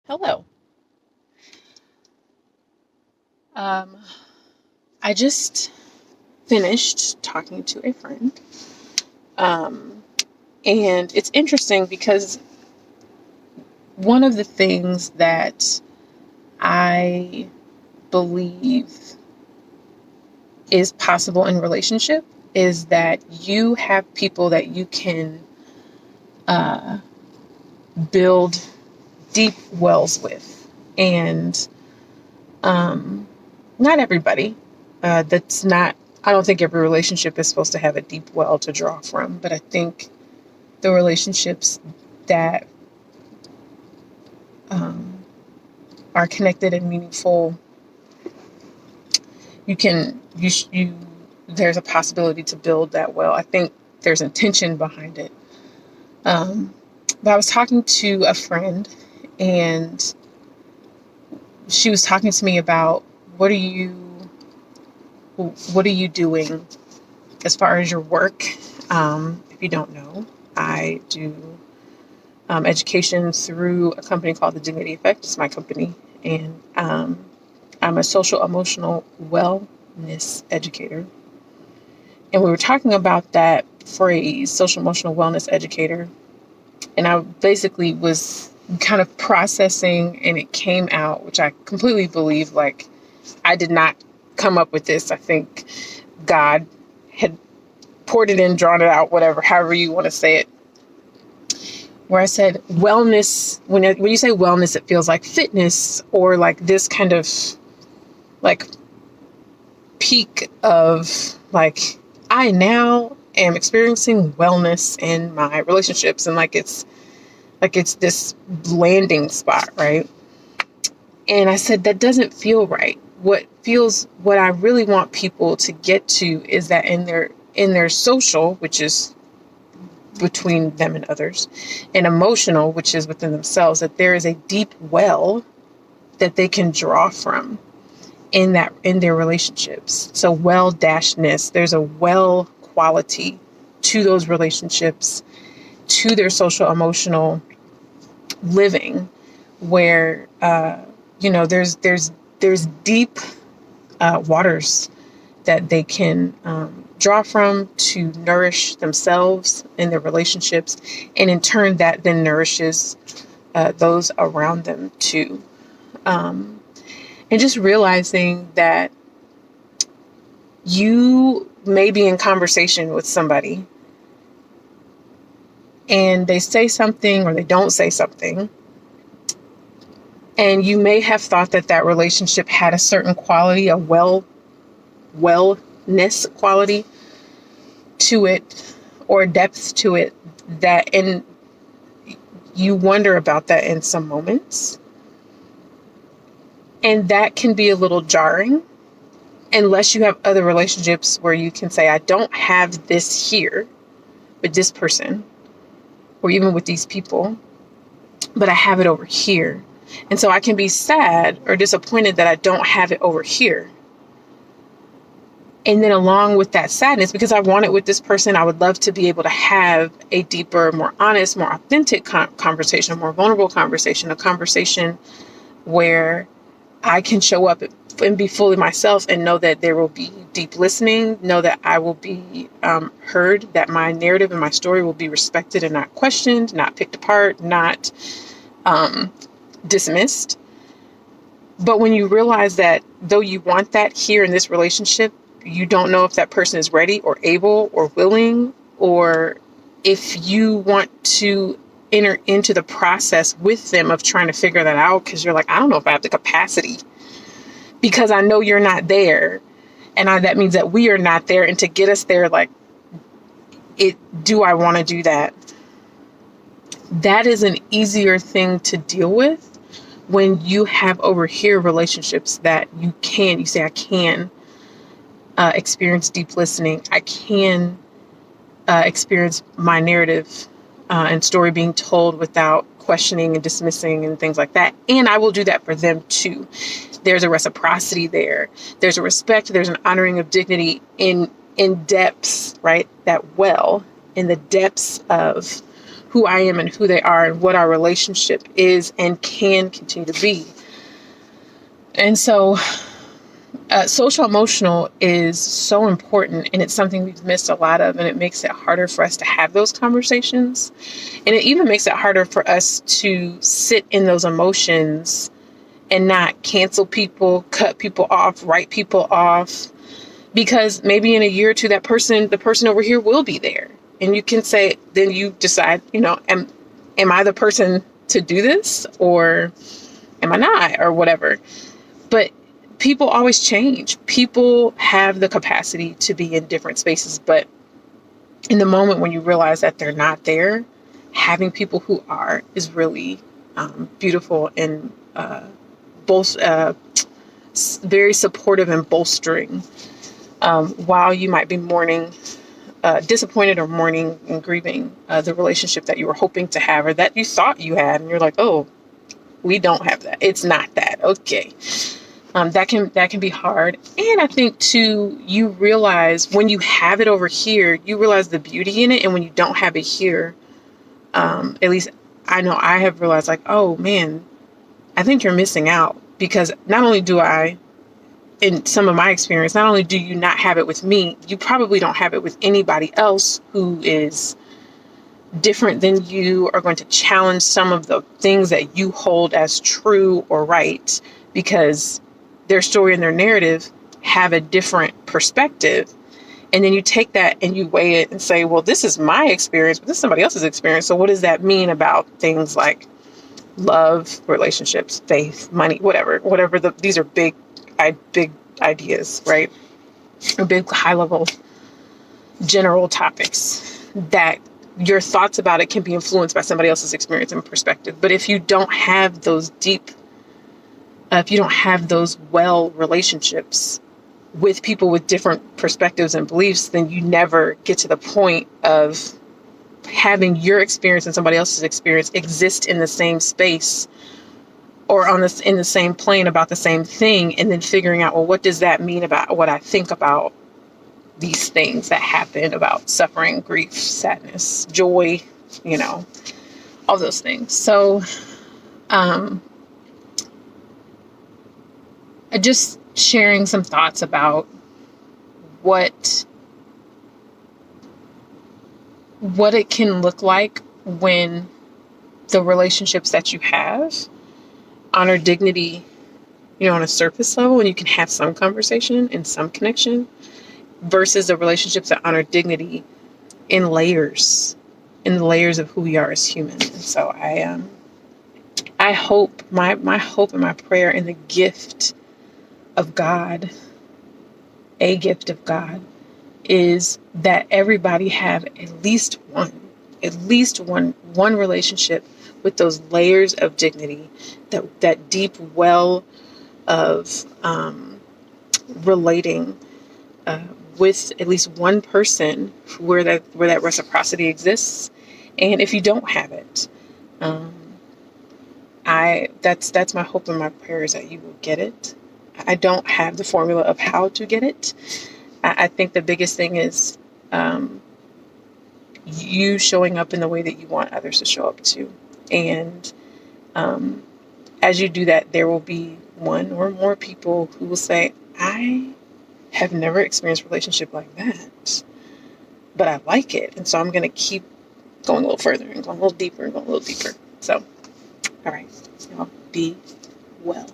Hello. Um, I just finished talking to a friend. Um, and it's interesting because one of the things that I believe is possible in relationship is that you have people that you can uh, build deep wells with. And not everybody. That's not, I don't think every relationship is supposed to have a deep well to draw from, but I think the relationships that um, are connected and meaningful, you there's a possibility to build that well. I think there's intention behind it. Um, but I was talking to a friend, and she was talking to me about what are you what are you doing as far as your work. If you don't know, I do education through a company called the Dignity Effect. It's my company, and I'm a social emotional wellness educator. And we were talking about that phrase, social emotional wellness educator. And I basically was kind of processing, and it came out, which I completely believe, like, I did not come up with this. I think God had poured it in, drawn it out, whatever, however you want to say it. Where I said wellness, when you say wellness, it feels like fitness or like this kind of like peak of like, I now am experiencing wellness in my relationships, and like it's this landing spot, right? And I said that doesn't feel right. What I really want people to get to is that in their social, which is between them and others, and emotional, which is within themselves, that there is a deep well that they can draw from in their relationships. So well-ness, there's a well quality to those relationships, to their social emotional living, where there's deep waters that they can draw from to nourish themselves and their relationships, and in turn that then nourishes those around them too. And just realizing that you may be in conversation with somebody and they say something or they don't say something, and you may have thought that that relationship had a certain quality, a wellness quality to it, or depth to it, that, and you wonder about that in some moments. And that can be a little jarring unless you have other relationships where you can say, I don't have this here with this person or even with these people, but I have it over here. And so I can be sad or disappointed that I don't have it over here. And then along with that sadness, because I want it with this person, I would love to be able to have a deeper, more honest, more authentic conversation, a more vulnerable conversation, a conversation where I can show up and be fully myself and know that there will be deep listening, know that I will be heard, that my narrative and my story will be respected and not questioned, not picked apart, not dismissed. But when you realize that though you want that here in this relationship, you don't know if that person is ready or able or willing, or if you want to enter into the process with them of trying to figure that out, because you're like, I don't know if I have the capacity, because I know you're not there. And that means that we are not there. And to get us there, like, do I want to do that? That is an easier thing to deal with when you have over here relationships that you say, I can experience deep listening. I can experience my narrative and story being told without questioning and dismissing and things like that. And I will do that for them too. There's a reciprocity there. There's a respect. There's an honoring of dignity in depths, right? That well, in the depths of who I am and who they are and what our relationship is and can continue to be. And so social emotional is so important, and it's something we've missed a lot of, and it makes it harder for us to have those conversations. And it even makes it harder for us to sit in those emotions and not cancel people, cut people off, write people off, because maybe in a year or two, the person over here will be there. And you can say, then you decide, am I the person to do this, or am I not, or whatever. But people always change. People have the capacity to be in different spaces, but in the moment when you realize that they're not there, having people who are is really beautiful and both very supportive and bolstering. While you might be mourning, disappointed or mourning and grieving the relationship that you were hoping to have or that you thought you had, and you're like, oh, we don't have that. It's not that. Okay. That can be hard. And I think too, you realize when you have it over here, you realize the beauty in it. And when you don't have it here, at least I know I have realized, like, oh man, I think you're missing out, because not only do I, in some of my experience, not only do you not have it with me, you probably don't have it with anybody else who is different than you, are going to challenge some of the things that you hold as true or right, because their story and their narrative have a different perspective. And then you take that and you weigh it and say, well, this is my experience, but this is somebody else's experience. So what does that mean about things like love, relationships, faith, money, whatever these are big ideas, right? Or big high level general topics that your thoughts about it can be influenced by somebody else's experience and perspective. But if you don't have those if you don't have those relationships with people with different perspectives and beliefs, then you never get to the point of having your experience and somebody else's experience exist in the same space or in the same plane about the same thing, and then figuring out, well, what does that mean about what I think about these things that happen, about suffering, grief, sadness, joy, all those things. So just sharing some thoughts about what it can look like when the relationships that you have honor dignity, on a surface level, and you can have some conversation and some connection, versus the relationships that honor dignity in the layers of who we are as humans. And so I hope, my hope and my prayer in the gift of God, a gift of God, is that everybody have at least one relationship with those layers of dignity, that deep well of relating with at least one person where that reciprocity exists. And if you don't have it, that's my hope and my prayer, is that you will get it. I don't have the formula of how to get it. I think the biggest thing is you showing up in the way that you want others to show up to. And as you do that, there will be one or more people who will say, I have never experienced a relationship like that, but I like it. And so I'm going to keep going a little further and going a little deeper and going a little deeper. So, all right, y'all be well.